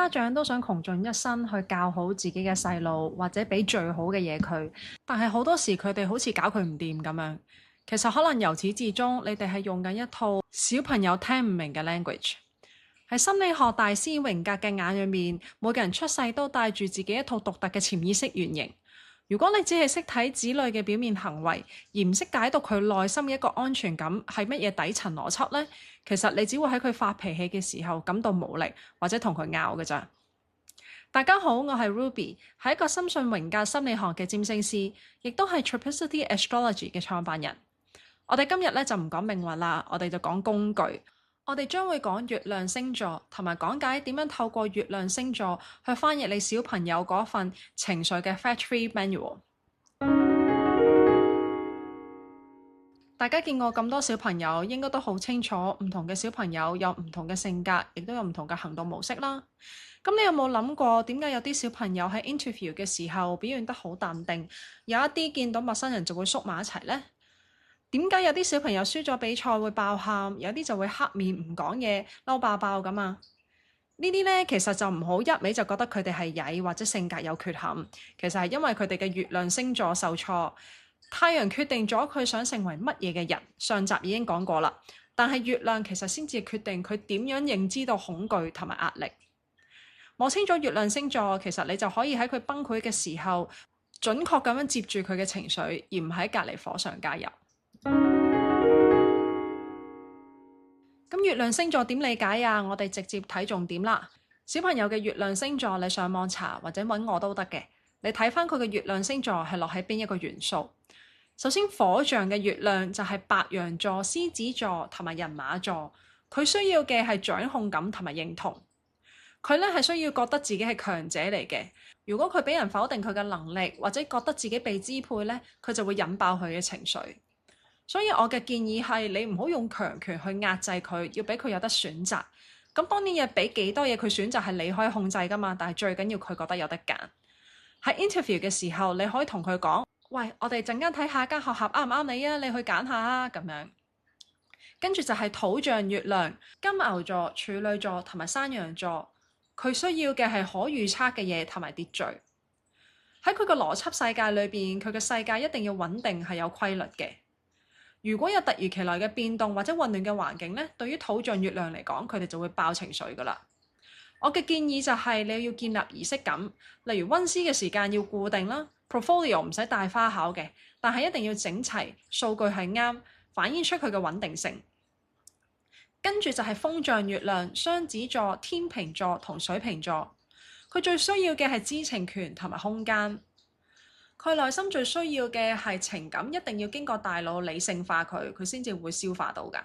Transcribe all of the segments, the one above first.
家長都想窮盡一生去教好自己嘅細路，或者俾最好嘅嘢佢，但係好多時佢哋好似搞佢唔掂咁樣。其實可能由始至終，你哋係用緊一套小朋友聽唔明嘅 language。喺心理學大師榮格嘅眼裏面，每個人出世都帶住自己一套獨特嘅潛意識原型。如果你只係識睇子女嘅表面行為，而唔識解讀佢內心嘅一個安全感係乜嘢底層邏輯呢？其實你只會喺佢發脾氣嘅時候感到無力，或者同佢拗嘅咋。大家好，我係 Ruby， 係一個深信榮格心理學嘅占星師，亦都係 Triplicity Astrology 嘅創辦人。我哋今日咧就唔講命運啦，我哋就講工具。我哋將會講月亮星座，同埋講解點樣透過月亮星座去翻譯你小朋友嗰份情緒嘅 Fact-Free Manual。大家見過咁多小朋友，應該都好清楚唔同嘅小朋友有唔同嘅性格，亦都有唔同嘅行動模式啦。咁你有冇諗過點解有啲小朋友喺 interview 嘅時候表現得好淡定，有一啲見到陌生人就會縮埋一齊呢？點解有啲小朋友輸咗比賽會爆喊，有啲就會黑面唔講嘢，嬲爆爆咁啊？呢啲呢，其實就唔好一味就覺得佢哋係曳或者性格有缺陷，其實係因為佢哋嘅月亮星座受挫。太陽決定咗佢想成為乜嘢嘅人，上集已經講過啦。但係月亮其實先至決定佢點樣認知到恐懼同埋壓力。摸清咗月亮星座，其實你就可以喺佢崩潰嘅時候，準確咁樣接住佢嘅情緒，而唔喺隔離火上加油。咁月亮星座點理解啊？我哋直接睇重點啦。小朋友嘅月亮星座，你上網查或者揾我都得嘅。你睇翻佢嘅月亮星座係落喺邊一個元素。首先，火象嘅月亮就係白羊座、獅子座同埋人馬座。佢需要嘅係掌控感同埋認同。佢咧係需要覺得自己係強者嚟嘅。如果佢俾人否定佢嘅能力，或者覺得自己被支配咧，佢就會引爆佢嘅情緒。所以我嘅建議係你唔好用強權去壓制佢，要俾佢有得選擇。咁當然嘢俾幾多嘢佢選擇係你可以控制噶嘛，但係最緊要佢覺得有得揀。喺 interview 嘅時候，你可以同佢講：喂，我哋陣間睇下間學校啱唔啱你啊，你去揀下啊咁樣。跟住就係土象月亮、金牛座、處女座同埋山羊座，佢需要嘅係可預測嘅嘢同埋秩序。喺佢個邏輯世界裏邊，佢嘅世界一定要穩定，係有規律嘅。如果有突如其來嘅變動或者混亂嘅環境咧，對於土象月亮嚟講，佢哋就會爆情緒噶啦。我嘅建議就係你要建立儀式感，例如溫書嘅時間要固定啦 ，portfolio 唔使大花巧嘅，但係一定要整齊，數據係啱，反映出佢嘅穩定性。跟住就係風象月亮、雙子座、天秤座同水瓶座，佢最需要嘅係知情權同埋空間。佢內心最需要嘅係情感，一定要經過大腦理性化佢，佢先至會消化到㗎。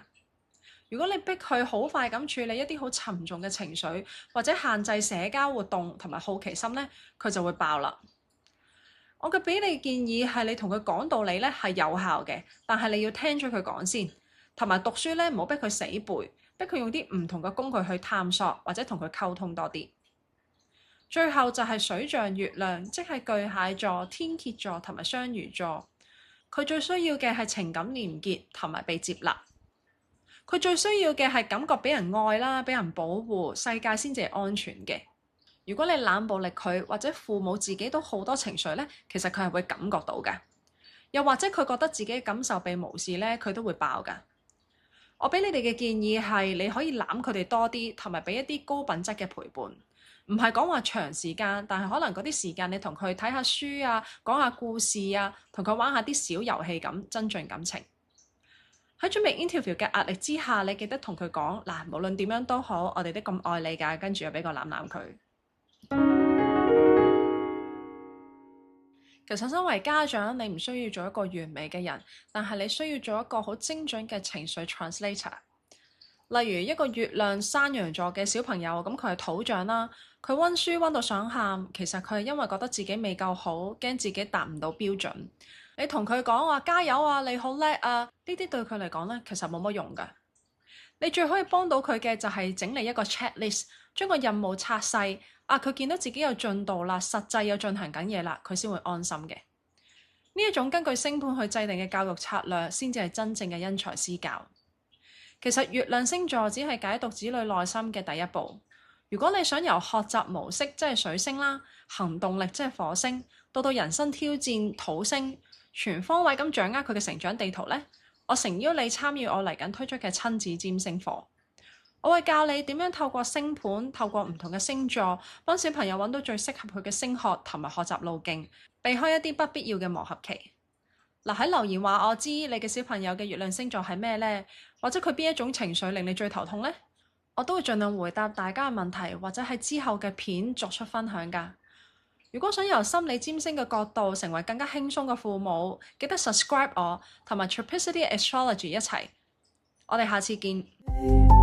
如果你逼佢好快咁處理一啲好沉重嘅情緒，或者限制社交活動同埋好奇心呢，佢就會爆啦。我嘅俾你建議係你同佢講道理呢係有效嘅，但係你要聽咗佢講先，同埋讀書呢唔好逼佢死背，逼佢用啲唔同嘅工具去探索，或者同佢溝通多啲。最後就係水象月亮，即係巨蟹座、天蠍座同埋雙魚座。佢最需要嘅係情感連結同埋被接納。佢最需要嘅係感覺俾人愛啦，俾人保護，世界先至係安全嘅。如果你冷暴力佢，或者父母自己都好多情緒呢，其實佢係會感覺到㗎。又或者佢覺得自己嘅感受被無視呢，佢都會爆㗎。我俾你哋嘅建議係你可以攬佢哋多啲，同埋俾一啲高品質嘅陪伴。唔係講話長時間，但係可能嗰啲時間你同佢睇下書啊，講下故事啊，同佢玩下啲小遊戲咁，增進感情。喺準備 interview 嘅壓力之下，你記得同佢講嗱，無論點樣都好，我哋都咁愛你㗎，跟住又俾個攬攬佢。其實身為家長，你唔需要做一個完美嘅人，但係你需要做一個好精準嘅情緒 translator。例如一個月亮山羊座嘅小朋友，咁佢係土象啦，佢溫書溫到想喊，其實佢係因為覺得自己未夠好，驚自己達唔到標準。你同佢講話加油啊，你好叻啊，呢啲對佢嚟講咧，其實冇乜用㗎。你最可以幫到佢嘅就係整理一個 checklist， 將個任務拆細，佢見到自己有進度啦，實際有進行緊嘢啦，佢先會安心嘅。呢一種根據星盤去制定嘅教育策略，先至係真正嘅因材施教。其實月亮星座只係解讀子女內心嘅第一步。如果你想由學習模式即係水星啦，行動力即係火星，到人生挑戰土星，全方位咁掌握佢嘅成長地圖呢，我誠邀你參與我嚟緊推出嘅親子占星課。我會教你點樣透過星盤，透過唔同嘅星座，幫小朋友揾到最適合佢嘅升學同埋學習路徑，避開一啲不必要嘅磨合期。嗱，喺留言話我知你嘅小朋友嘅月亮星座係咩呢？或者佢邊一種情緒令你最頭痛呢？我都會盡量回答大家嘅問題，或者喺之後嘅片作出分享㗎。如果想由心理占星嘅角度成為更加輕鬆嘅父母，記得 subscribe 我同埋 Triplicity Astrology 一齊。我哋下次見。